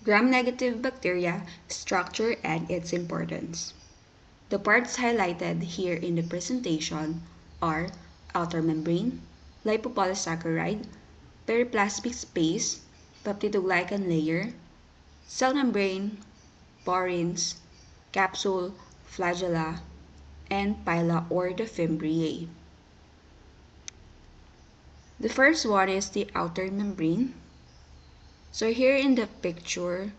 Gram-negative bacteria, structure, and its importance. The parts highlighted here in the presentation are outer membrane, lipopolysaccharide, periplasmic space, peptidoglycan layer, cell membrane, porins, capsule, flagella, and pila or the fimbriae. The first one is the outer membrane. So here in the picture,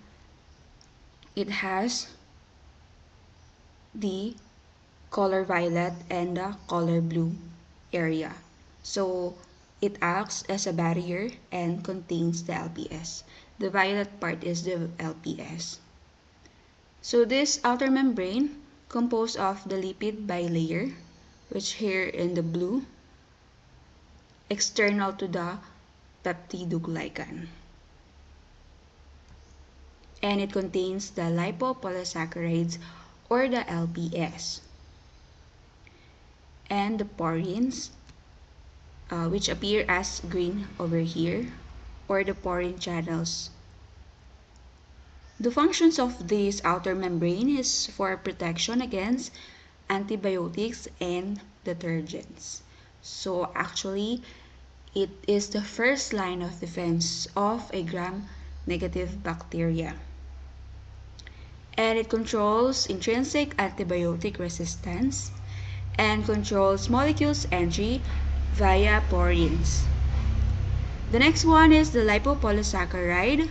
it has the color violet and the color blue area. So it acts as a barrier and contains the LPS. The violet part is the LPS. So this outer membrane composed of the lipid bilayer, which here in the blue, external to the peptidoglycan. And it contains the lipopolysaccharides or the LPS. And the porins, which appear as green over here, or the porin channels. The functions of this outer membrane is for protection against antibiotics and detergents. So actually, it is the first line of defense of a gram-negative bacteria. And it controls intrinsic antibiotic resistance and controls molecules entry via porins. The next one is the lipopolysaccharide.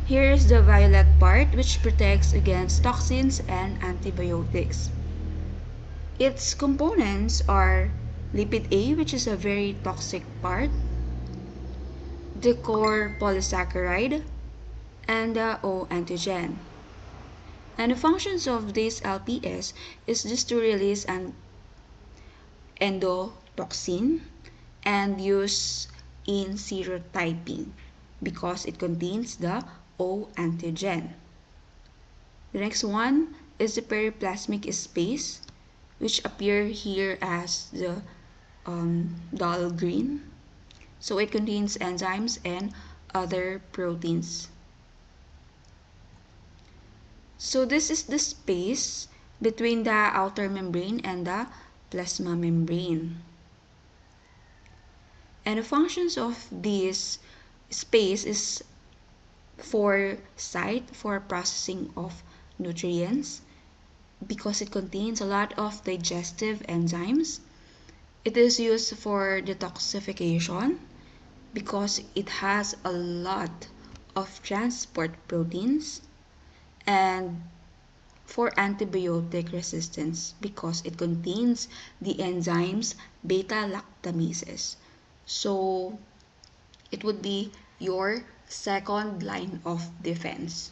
Here is the violet part, which protects against toxins and antibiotics. Its components are lipid A, which is a very toxic part, the core polysaccharide, and the O antigen. And the functions of this LPS is just to release an endotoxin and use in serotyping because it contains the O antigen. The next one is the periplasmic space, which appear here as the dull green. So it contains enzymes and other proteins. So this is the space between the outer membrane and the plasma membrane. And the functions of this space is for site for processing of nutrients because it contains a lot of digestive enzymes. It is used for detoxification because it has a lot of transport proteins, and for antibiotic resistance because it contains the enzymes beta-lactamases. So it would be your second line of defense.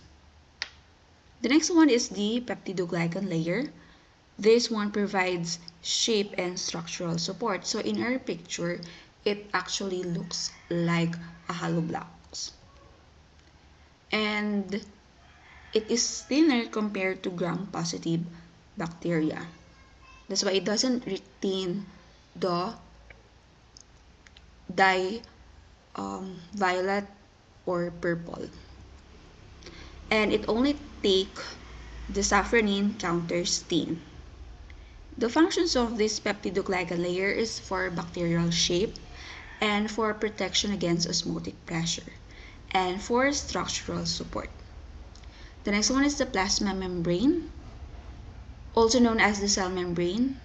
The next one is the peptidoglycan layer. This one provides shape and structural support. So in our picture, it actually looks like a hollow blocks. And it is thinner compared to gram-positive bacteria. That's why it doesn't retain the dye violet or purple. And it only take the safranin counter stain. The functions of this peptidoglycan layer is for bacterial shape and for protection against osmotic pressure and for structural support. The next one is the plasma membrane, also known as the cell membrane.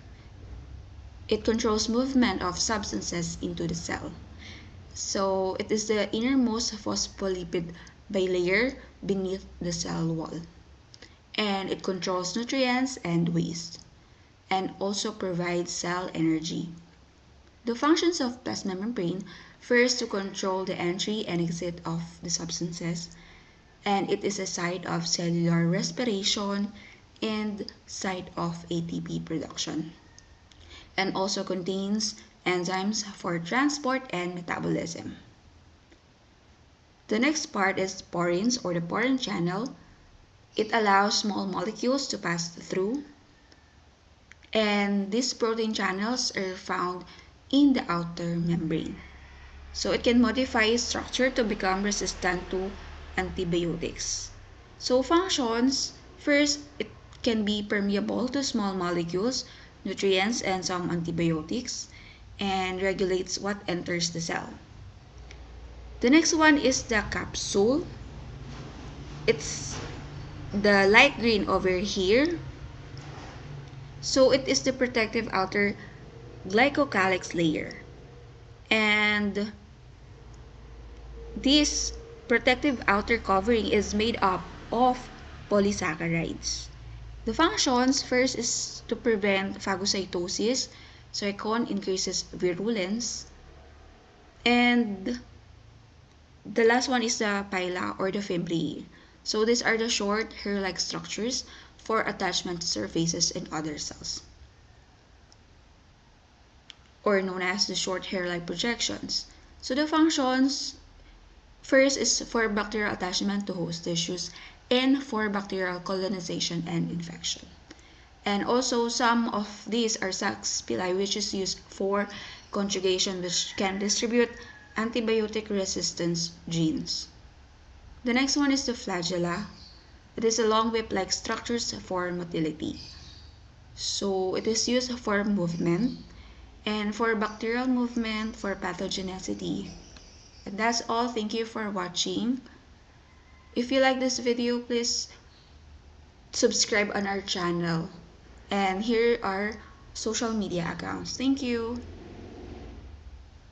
It controls movement of substances into the cell. So it is the innermost phospholipid bilayer beneath the cell wall. And it controls nutrients and waste, and also provides cell energy. The functions of plasma membrane: first, to control the entry and exit of the substances, and it is a site of cellular respiration and site of ATP production, and also contains enzymes for transport and metabolism. The next part is porins or the porin channel. It allows small molecules to pass through, and these protein channels are found in the outer membrane. So it can modify its structure to become resistant to antibiotics. So functions, first, it can be permeable to small molecules, nutrients, and some antibiotics, and regulates what enters the cell. The next one is the capsule. It's the light green over here. So it is the protective outer glycocalyx layer. And this protective outer covering is made up of polysaccharides. The functions, first is to prevent phagocytosis. Second, increases virulence. And the last one is the pila or the fibri. So these are the short hair-like structures for attachment to surfaces in other cells, or known as the short hair-like projections. So the functions, first is for bacterial attachment to host tissues and for bacterial colonization and infection. And also some of these are sacs pili, which is used for conjugation, which can distribute antibiotic resistance genes. The next one is the flagella. It is a long whip-like structures for motility. So it is used for movement and for bacterial movement, for pathogenicity. And that's all. Thank you for watching. If you like this video, please subscribe on our channel. And here are social media accounts. Thank you.